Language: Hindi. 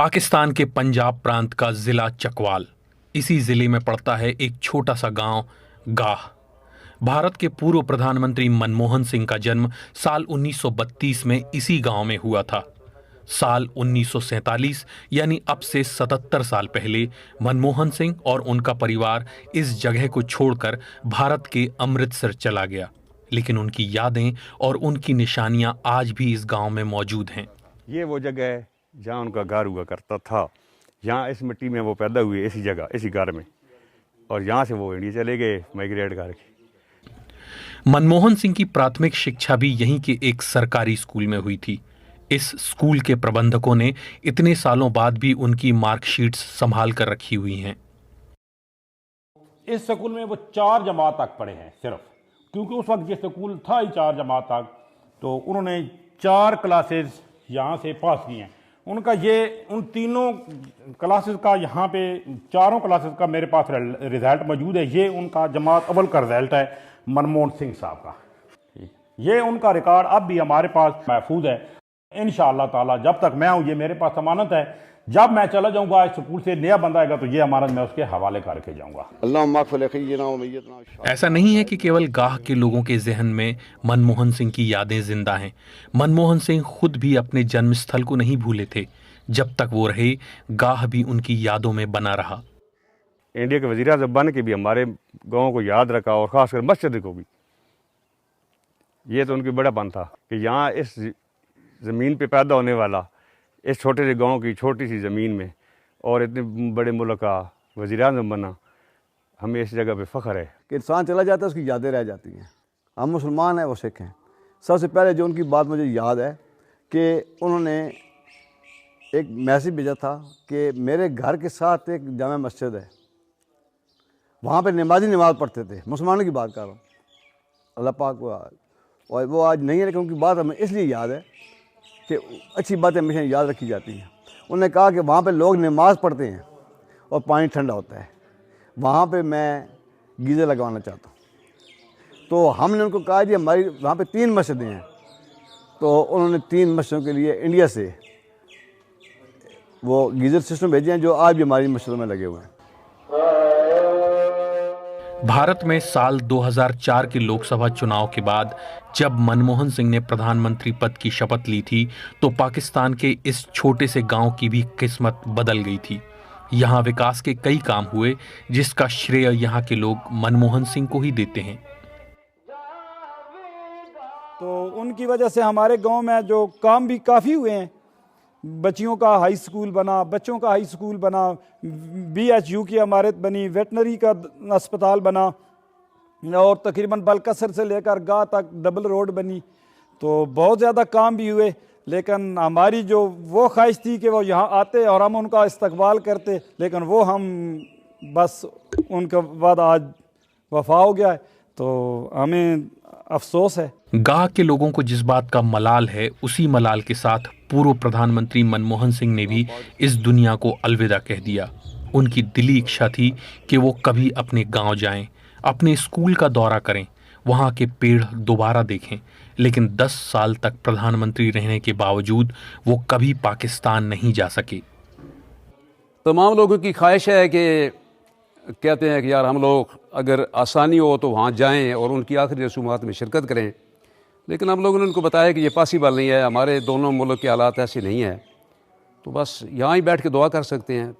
पाकिस्तान के पंजाब प्रांत का जिला चकवाल, इसी जिले में पड़ता है एक छोटा सा गांव गाह। भारत के पूर्व प्रधानमंत्री मनमोहन सिंह का जन्म साल 1932 में इसी गांव में हुआ था। साल 1947 यानी अब से 77 साल पहले मनमोहन सिंह और उनका परिवार इस जगह को छोड़कर भारत के अमृतसर चला गया, लेकिन उनकी यादें और उनकी निशानियां आज भी इस गांव में मौजूद हैं। ये वो जगह है जहाँ उनका घर हुआ करता था। यहाँ इस मिट्टी में वो पैदा हुए, इसी जगह, इसी घर में, और यहाँ से वो इंडिया चले गए माइग्रेट करके। मनमोहन सिंह की प्राथमिक शिक्षा भी यहीं के एक सरकारी स्कूल में हुई थी। इस स्कूल के प्रबंधकों ने इतने सालों बाद भी उनकी मार्कशीट्स संभाल कर रखी हुई हैं। इस स्कूल में वो 4 जमात तक पढ़े हैं सिर्फ, क्योंकि उस वक्त ये स्कूल था ही 4 जमात तक, तो उन्होंने 4 क्लासेस यहाँ से पास की हैं। उनका ये उन तीनों क्लासेस का यहाँ पे चारों क्लासेस का मेरे पास रिजल्ट मौजूद है। ये उनका जमात अव्वल का रिजल्ट है मनमोहन सिंह साहब का। ये उनका रिकॉर्ड अब भी हमारे पास महफूज है। इंशाअल्लाह ताला जब तक मैं हूँ ये मेरे पास अमानत है। जब मैं चला जाऊंगा, इस स्कूल से नया बंदा आएगा तो ये अमानत मैं उसके हवाले करके जाऊंगा। ऐसा नहीं है कि केवल गाह के लोगों के जहन में मनमोहन सिंह की यादें जिंदा हैं। मनमोहन सिंह खुद भी अपने जन्मस्थल को नहीं भूले थे। जब तक वो रहे, गाह भी उनकी यादों में बना रहा। इंडिया के वज़ीर आज़म बन के भी हमारे गाँव को याद रखा, और ख़ासकर मस्जिद को भी। ये तो उनकी बड़ापन था कि यहाँ इस ज़मीन पे पैदा होने वाला, इस छोटे से गांव की छोटी सी ज़मीन में, और इतने बड़े मुल्क का वज़ीर आज़म बना, हमें इस जगह पे फ़ख्र है कि इंसान चला जाता है, उसकी यादें रह जाती हैं। हम मुसलमान हैं, वो सिख हैं। सबसे पहले जो उनकी बात मुझे याद है कि उन्होंने एक मैसेज भेजा था कि मेरे घर के साथ एक जामा मस्जिद है, वहाँ पे नमाजी नमाज़ पढ़ते थे। मुसलमानों की बात कर रहा हूँ, अल्लाह पाक को, और वो आज नहीं है, लेकिन उनकी बात हमें इसलिए याद है कि अच्छी बातें हमेशा याद रखी जाती हैं। उन्होंने कहा कि वहाँ पे लोग नमाज़ पढ़ते हैं और पानी ठंडा होता है, वहाँ पे मैं गीज़र लगवाना चाहता हूँ। तो हमने उनको कहा जी हमारी वहाँ पे 3 मस्जिदें हैं। तो उन्होंने 3 मस्जिदों के लिए इंडिया से वो गीज़र सिस्टम भेजे हैं, जो आज भी हमारी मस्जिदों में लगे हुए हैं। भारत में साल 2004 के लोकसभा चुनाव के बाद जब मनमोहन सिंह ने प्रधानमंत्री पद की शपथ ली थी, तो पाकिस्तान के इस छोटे से गांव की भी किस्मत बदल गई थी। यहां विकास के कई काम हुए, जिसका श्रेय यहां के लोग मनमोहन सिंह को ही देते हैं। तो उनकी वजह से हमारे गांव में जो काम भी काफ़ी हुए हैं। बच्चियों का हाई स्कूल बना, बच्चों का हाई स्कूल बना, BHU की इमारत बनी, वेटनरी का अस्पताल बना, और तकरीबन बलकसर से लेकर गाह तक डबल रोड बनी। तो बहुत ज़्यादा काम भी हुए, लेकिन हमारी जो वो ख्वाहिश थी कि वो यहाँ आते और हम उनका इस्तकबाल करते, लेकिन वो हम बस उनके बाद आज वफा हो गया है, तो हमें अफसोस है। गाह के लोगों को जिस बात का मलाल है, उसी मलाल के साथ पूर्व प्रधानमंत्री मनमोहन सिंह ने भी इस दुनिया को अलविदा कह दिया। उनकी दिली इच्छा थी कि वो कभी अपने गांव जाएं, अपने स्कूल का दौरा करें, वहां के पेड़ दोबारा देखें, लेकिन 10 साल तक प्रधानमंत्री रहने के बावजूद वो कभी पाकिस्तान नहीं जा सके। तमाम लोगों की ख्वाहिश है कि कहते हैं कि यार हम लोग अगर आसानी हो तो वहाँ जाएं और उनकी आखिरी रसूमात में शिरकत करें, लेकिन हम लोगों ने उनको बताया कि ये पॉसिबल नहीं है, हमारे दोनों मुल्क के हालात ऐसे नहीं हैं, तो बस यहाँ ही बैठ के दुआ कर सकते हैं।